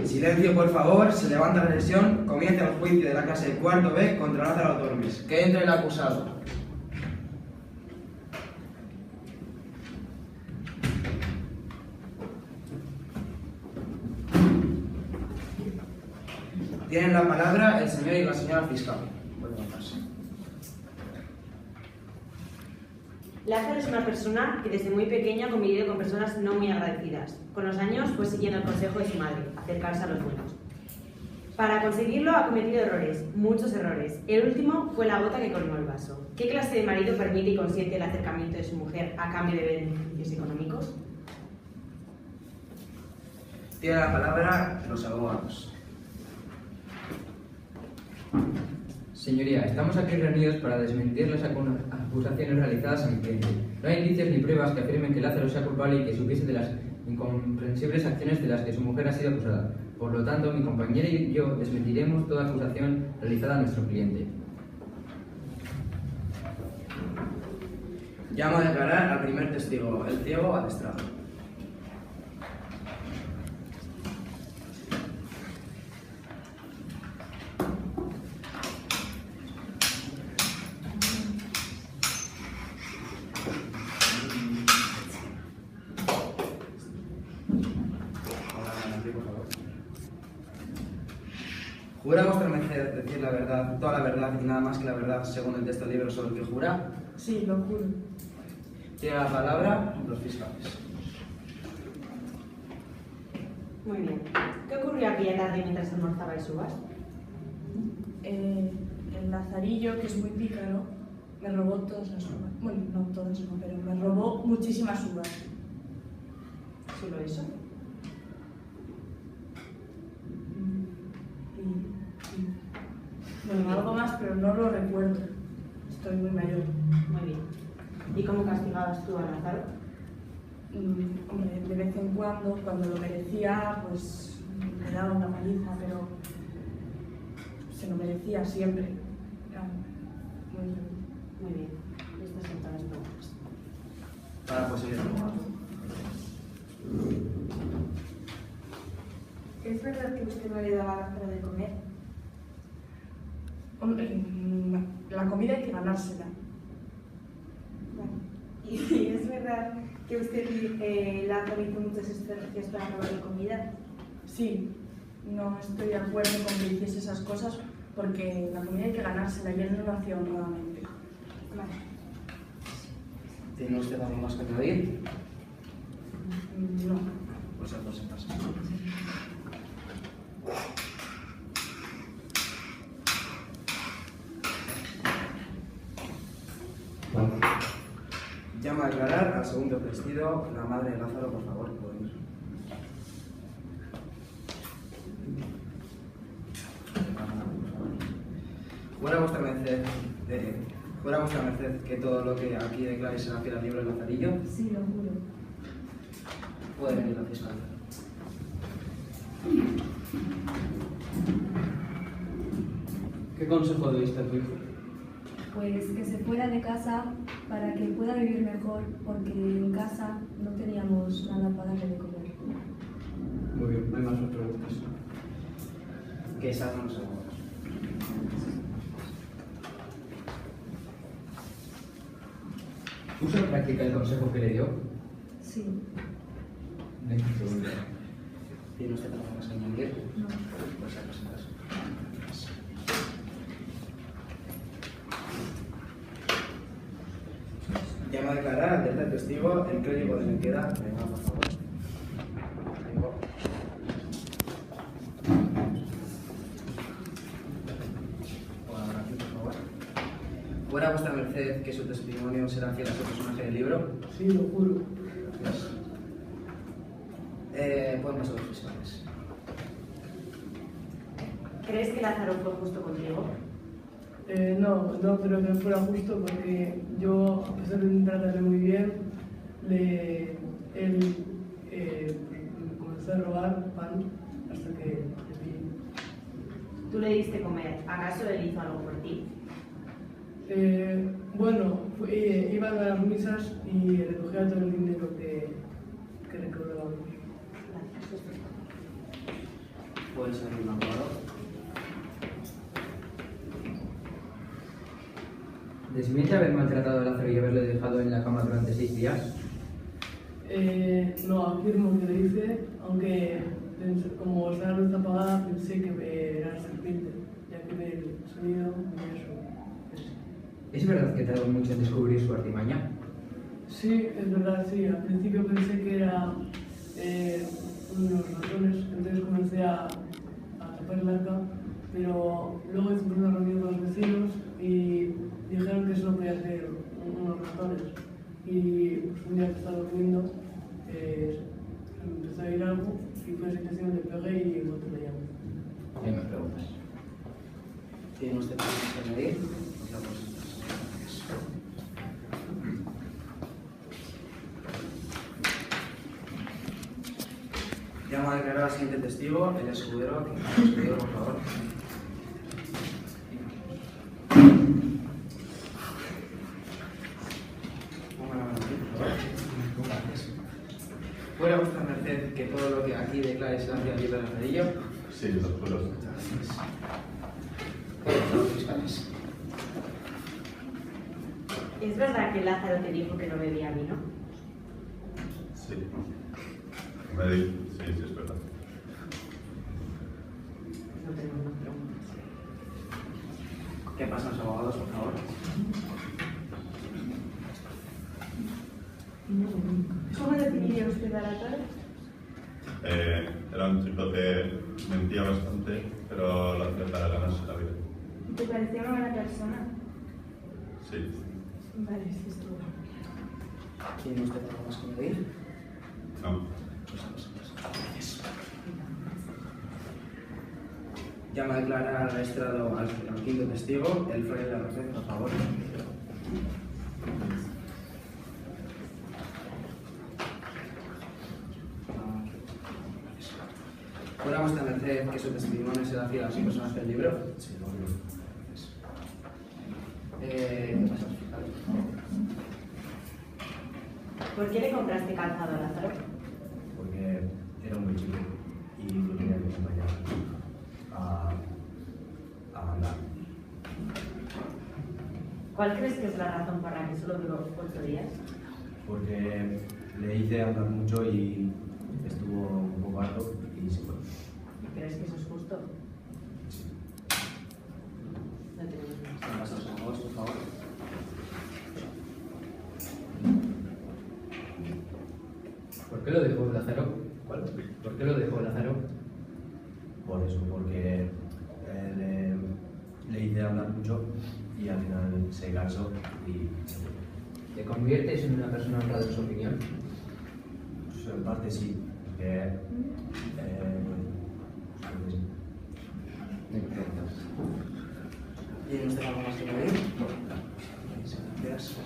Silencio, por favor. Se levanta la sesión. Comienza el juicio de la clase de cuarto B contra Lázaro Tormes. Que entre el acusado. Tienen la palabra el señor y la señora fiscal. Puede levantarse. Lázaro es una persona que desde muy pequeño ha convivido con personas no muy agradecidas. Con los años fue siguiendo el consejo de su madre, acercarse a los buenos. Para conseguirlo ha cometido errores, muchos errores. El último fue la gota que colmó el vaso. ¿Qué clase de marido permite y consiente el acercamiento de su mujer a cambio de beneficios económicos? Tienen la palabra los abogados. Señoría, estamos aquí reunidos para desmentir las acusaciones realizadas a mi cliente. No hay indicios ni pruebas que afirmen que Lázaro sea culpable y que supiese de las incomprensibles acciones de las que su mujer ha sido acusada. Por lo tanto, mi compañera y yo desmentiremos toda acusación realizada a nuestro cliente. Llamo a declarar al primer testigo, el ciego adestrado. ¿Jura vuestra merced decir la verdad, toda la verdad y nada más que la verdad según el texto del libro sobre el que jura? Sí, lo juro. Tiene la palabra los fiscales. Muy bien. ¿Qué ocurrió aquella tarde mientras almorzabais uvas? El Lazarillo, que es muy pícaro, me robó todas las uvas. Bueno, no todas, no, pero me robó muchísimas uvas. ¿Solo eso? Bueno, algo más, pero no lo recuerdo. Estoy muy mayor. Muy bien. ¿Y cómo castigabas tú a Lázaro? Hombre, de vez en cuando lo merecía, pues me daba una paliza, pero se lo merecía siempre. Era muy bien. Muy bien. Estas son todas las preguntas. Para proseguir el abogado. ¿Es verdad que usted no le daba a Lázaro de comer? Hombre, la comida hay que ganársela. Vale. ¿Y es verdad que usted, Lázaro, hizo muchas estrategias para robarle comida? Sí, no estoy de acuerdo con que hiciese esas cosas porque la comida hay que ganársela y él no lo hacía honradamente. Vale. ¿Tiene usted algo más que añadir? No. Pues entonces pasa. Llamo a declarar al segundo testigo, la madre de Lázaro, por favor, puede ir. ¿Jura vuestra merced que todo lo que aquí declare será fiel al libro del Lazarillo? Sí, lo juro. Puede venir la fiscal. ¿Qué consejo le diste a tu hijo? Pues que se fuera de casa para que pueda vivir mejor, porque en casa no teníamos nada para darle de comer. Muy bien, no hay más preguntas. Que salgan los abogados. ¿Puso en práctica el consejo que le dio? Sí. ¿Tiene usted algo más que añadir? No. Pues a presentarse. Llamo a declarar al tercer testigo, el clérigo de Menqueda. Venga, por favor. Vengo. Hola, aquí, por favor. ¿Jura vuestra merced que su testimonio será fiel a su personaje del libro? Sí, lo juro. Gracias. Podemos ser los fiscales. ¿Crees que Lázaro fue justo contigo? No creo que fuera justo porque yo, a pesar de tratarle muy bien, él comenzó a robar pan hasta que le vi. ¿Tú le diste comer? ¿Acaso él hizo algo por ti? Bueno, iba a las misas y recogía todo el dinero que recaudábamos. Gracias. ¿Desmiente haber maltratado a Lázaro y haberle dejado en la cama durante 6 días? No, afirmo que lo hice, aunque como estaba la luz apagada pensé que era la serpiente, ya que del sonido venía su... ¿Es verdad que tardó mucho en descubrir su artimaña? Sí, es verdad, sí. Al principio pensé que era unos ratones, entonces comencé a tapar el arca, pero luego hicimos una reunión con los vecinos y dijeron que eso no podía ser unos ratones. Y pues, un día que estaba durmiendo, empezó a ir algo y fue esa intención, le pegué y boté la llave. ¿Qué me preguntas? ¿Tiene usted algo que añadir? Llamo a declarar al siguiente testigo, el escudero, que nos ha escudido, por favor. ¿Fuera vuestra merced que todo lo que aquí declare se hacia libre del rodillo? Sí, los juro. Los fiscales. ¿Es verdad que Lázaro te dijo que no bebía vino? Sí. Me dijo, sí, es verdad. No tenemos más preguntas. ¿Qué pasan los abogados, por favor? ¿Cómo definiría usted a Lázaro? Era un chico que mentía bastante, pero lo hacía para ganarse la vida. ¿Te parecía una buena persona? Sí. Vale, sí, estuvo. ¿Tiene usted algo más que añadir? No. Gracias. Llama a declarar al estrado al quinto testigo, el fraile de la merced, por favor. ¿Fuera vuestra merced que su testimonio será fiel a las personas del libro? Sí, lo digo. ¿Qué pasa, fiscal? ¿Por qué le compraste calzado a Lázaro? Porque era muy chico y lo tenía que acompañar a andar. ¿Cuál crees que es la razón por la que solo duró 8 días? Porque le hice andar mucho y estuvo un poco harto y se fue. ¿Crees que eso es justo? Sí. No tenemos más. ¿Están pasados a vos, por favor? ¿Por qué lo dejó Lázaro? ¿Cuál? ¿Por qué lo dejó Lázaro? Por eso, porque le hice hablar mucho y al final se cansó y se fue. ¿Te conviertes en una persona honrada en su opinión? Pues en parte sí, porque pues, Me preguntas. ¿Tiene usted algo más que añadir? Gracias.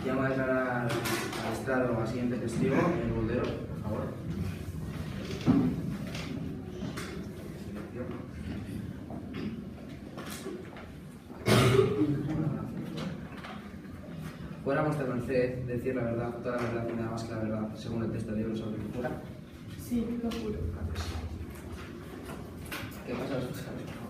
Llamo a declarar al estrado al siguiente testigo, el buldero, por favor. ¿Fuera vuestra merced decir la verdad, toda la verdad y nada más que la verdad, según el texto del libro sobre el jura? Sí, lo juro. Gracias. ¿Qué pasa a los fiscales, por favor?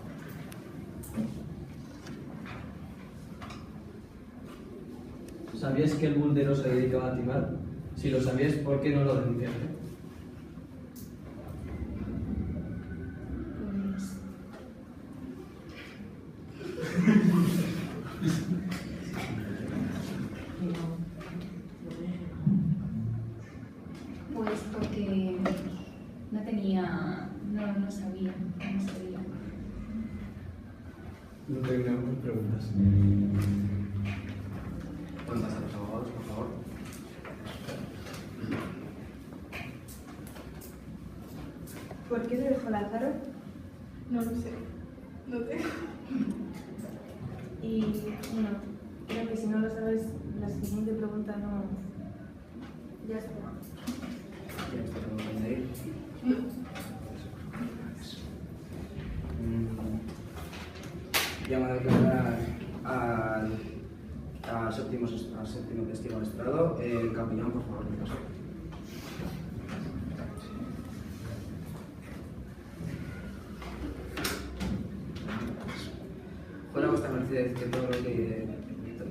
¿Sabías que el buldero se dedicaba a timar? Si lo sabías, ¿por qué no lo denunciaste? Pues porque no tenía, no sabía. No tengo más preguntas. ¿Pueden pasar los abogados, por favor? ¿Por qué le dejó Lázaro? No lo sé. No tengo. Y bueno, creo que si no lo sabes, la siguiente pregunta no. Ya está. ¿Tiene usted algo que añadir? Llamo a declarar al séptimo testigo del estrado, el capellán, por favor. Fuera merced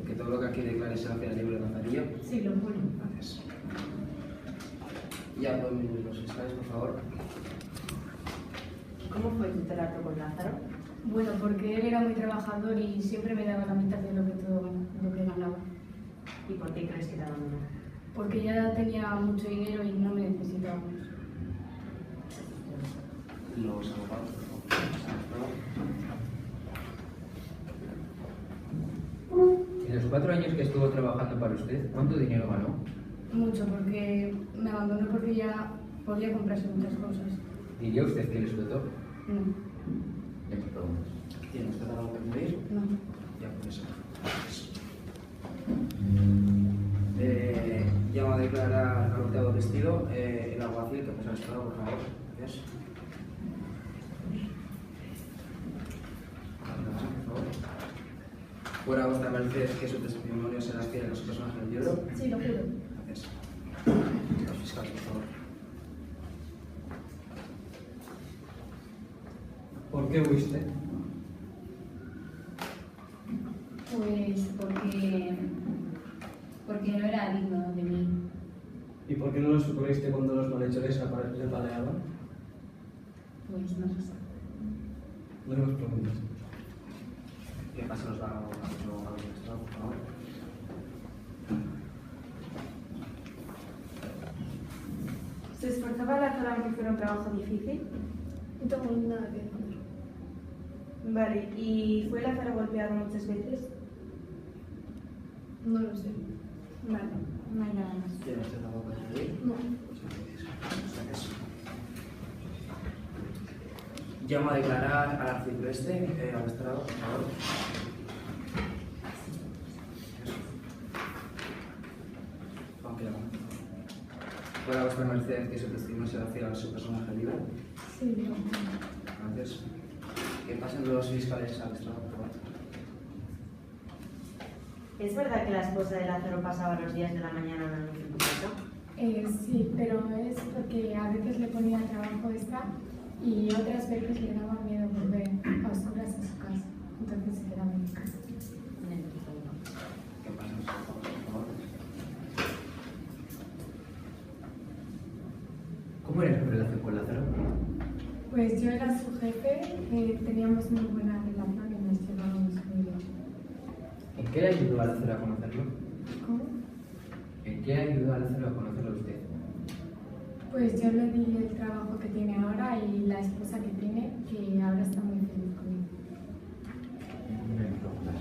que todo lo que aquí declare sea fiel al libro de Lazarillo? Sí, lo juro. Gracias. Ya pueden venir los fiscales, por favor. ¿Cómo fue tu trato con Lázaro? Bueno, porque él era muy trabajador y siempre me daba la mitad de lo que ganaba. ¿Y por qué crees que te abandonó? Porque ya tenía mucho dinero y no me necesitaba más. Los abogados, por favor. En los 4 años que estuvo trabajando para usted, ¿cuánto dinero ganó? Mucho, porque me abandonó porque ya podía comprarse muchas cosas. ¿Diría usted que le explotó? No, Ya me preguntas. ¿Tiene usted algo que añadir? no. Ya, por eso. Llamo a declarar al hurtado vestido el alguacil que pasa al estado, por favor. Gracias. Por favor. Fuera vuestra merced que su testimonio será fiel a los personajes del libro. Sí, lo juro. Gracias. Los fiscales, por favor. ¿Por qué huiste? Pues porque no era digno de mí. ¿Y por qué no lo socorriste cuando los malhechores le apaleaban? Pues no sé. No me preguntas. ¿Qué pasa los abogados del estado, por favor? ¿Se esforzaba Lázaro aunque fuera un trabajo difícil? No tengo nada que decir. Vale, ¿y fue Lázaro golpeado muchas veces? No lo sé. Vale, no hay nada más. ¿Tiene usted algo que añadir? No. Gracias. Llamo a declarar al arcipreste al estrado, por favor. Aunque la mano. ¿Fuera vuestra merced que su testimonio será fiel a su personaje libre? Sí, lo juro. Gracias. Que pasen los fiscales al estrado, por favor. ¿Es verdad que la esposa de Lázaro pasaba los días de la mañana hablando en tu casa? Sí, pero es porque a veces le ponía trabajo extra y otras veces le daba miedo volver a oscuras a su casa. Entonces se quedaba en mi casa. Que pasen los fiscales, por favor. ¿Cómo era su relación con Lázaro? Pues yo era su jefe, teníamos muy buena relación y nos llevábamos muy bien. ¿En qué le ayudó a Lázaro a conocerlo? ¿Cómo? ¿En qué le ayudó a Lázaro a conocerlo a usted? Pues yo le di el trabajo que tiene ahora y la esposa que tiene, que ahora está muy feliz conmigo. No me preguntas.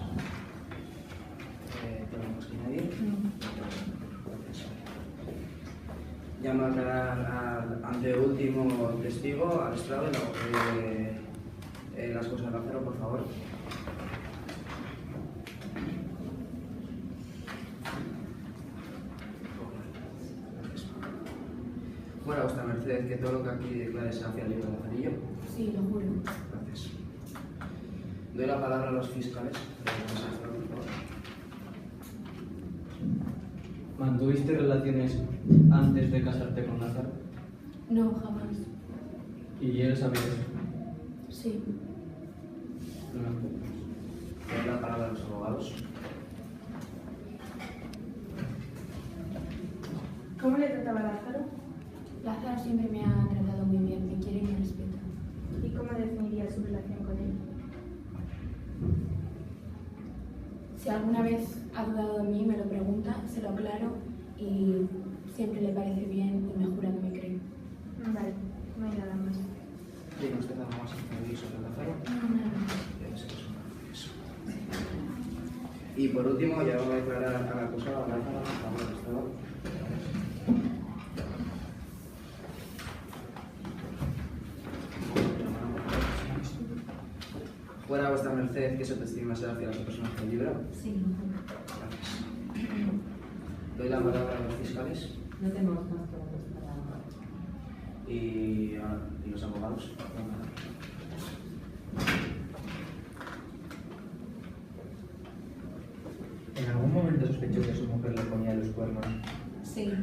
¿Tenemos que añadir? No. Gracias. Llamo a aclarar al anteúltimo testigo, al estrado, las cosas de Lázaro, por favor. Fuera vuestra merced que todo lo que aquí declare sea fiel al libro de Lazarillo. Sí, lo juro. Gracias. Doy la palabra a los fiscales. ¿Mantuviste relaciones antes de casarte con Lázaro? No, jamás. ¿Y él sabía eso? Sí. Doy la palabra a los abogados. ¿Cómo le trataba Lázaro? Lázaro siempre me ha tratado muy bien, me quiere y me respeta. ¿Y cómo definiría su relación con él? Si alguna vez ha dudado de mí, me lo pregunta, se lo aclaro y siempre le parece bien y me jura que me cree. Vale, no hay nada más. ¿Tiene usted algo más que añadir sobre Lázaro? No, nada. Debe ser eso. Y por último, ya voy a declarar al acusado, a Lázaro, por favor, estado. Fuera vuestra merced que su testimonio sea fiel a su personaje del libro. Sí, lo juro. Gracias. Doy la palabra a los fiscales No tenemos más preguntas para... y los abogados. ¿En algún momento sospechó que su mujer le ponía los cuernos? Sí,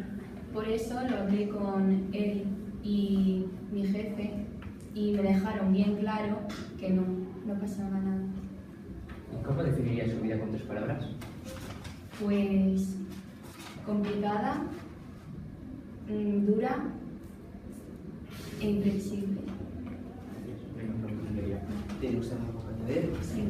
por eso lo hablé con él y mi jefe y me dejaron bien claro que no pasaba nada. ¿Y cómo definiría su vida con 3 palabras? Pues complicada, dura e inflexible. ¿Tiene usted algo que añadir? Sí.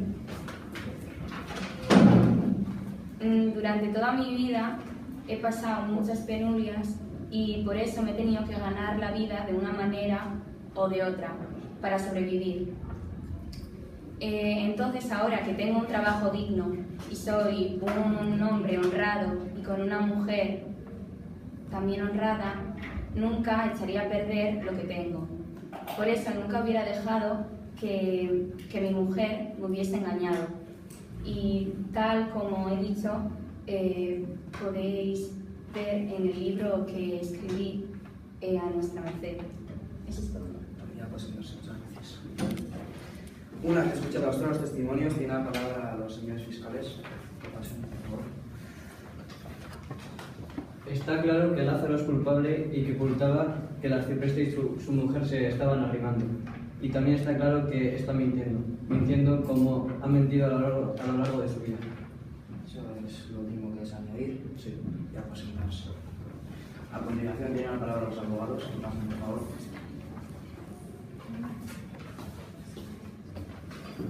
Durante toda mi vida he pasado muchas penurias y por eso me he tenido que ganar la vida de una manera o de otra para sobrevivir. Entonces ahora que tengo un trabajo digno y soy un hombre honrado y con una mujer también honrada, nunca echaría a perder lo que tengo. Por eso nunca hubiera dejado que mi mujer me hubiese engañado. Y tal como he dicho, podéis ver en el libro que escribí a nuestra merced. Eso es todo. Ya, pues, muchas gracias. Una vez escuchados todos los testimonios, tiene la palabra a los señores fiscales. Que pasen, por favor. Está claro que Lázaro es culpable y que ocultaba que el arcipreste y su mujer se estaban arrimando. Y también está claro que está mintiendo como ha mentido a lo largo de su vida. Eso es lo último que es añadir. Sí. Ya pasemos. A continuación tienen la palabra los abogados. Pasen, por favor.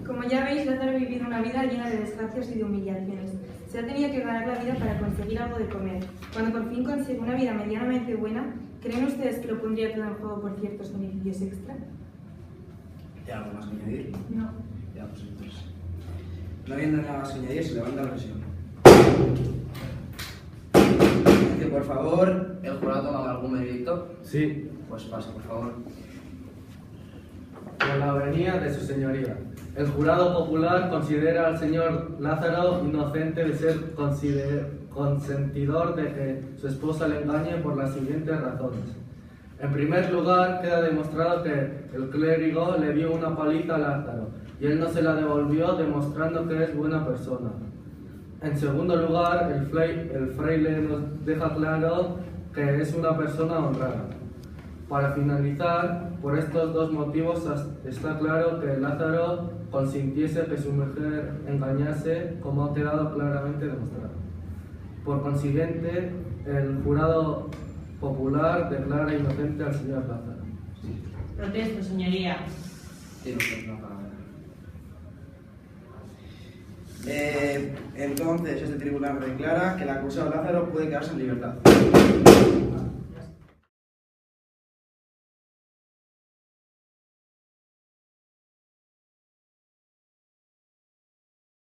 Como ya veis, Lázaro ha vivido una vida llena de desgracias y de humillaciones. Se ha tenido que ganar la vida para conseguir algo de comer. Cuando por fin consigue una vida medianamente buena, ¿creen ustedes que lo pondría todo en juego por ciertos beneficios extra? ¿Hay algo más que añadir? No. Ya, pues entonces. No habiendo nada más que añadir, se levanta la sesión. Por favor, ¿el jurado toma algún veredicto? Sí. Pues pasa, por favor. Por la venida de su señoría. El jurado popular considera al señor Lázaro inocente de ser consentidor de que su esposa le engañe por las siguientes razones. En primer lugar, queda demostrado que el clérigo le dio una paliza a Lázaro y él no se la devolvió, demostrando que es buena persona. En segundo lugar, el fraile nos deja claro que es una persona honrada. Para finalizar, por estos dos motivos está claro que Lázaro consintiese que su mujer engañase, como ha quedado claramente demostrado. Por consiguiente, el jurado popular declara inocente al señor Lázaro. Protesto, señoría. Tiene usted una palabra. Entonces, este tribunal declara que el acusado Lázaro puede quedarse en libertad.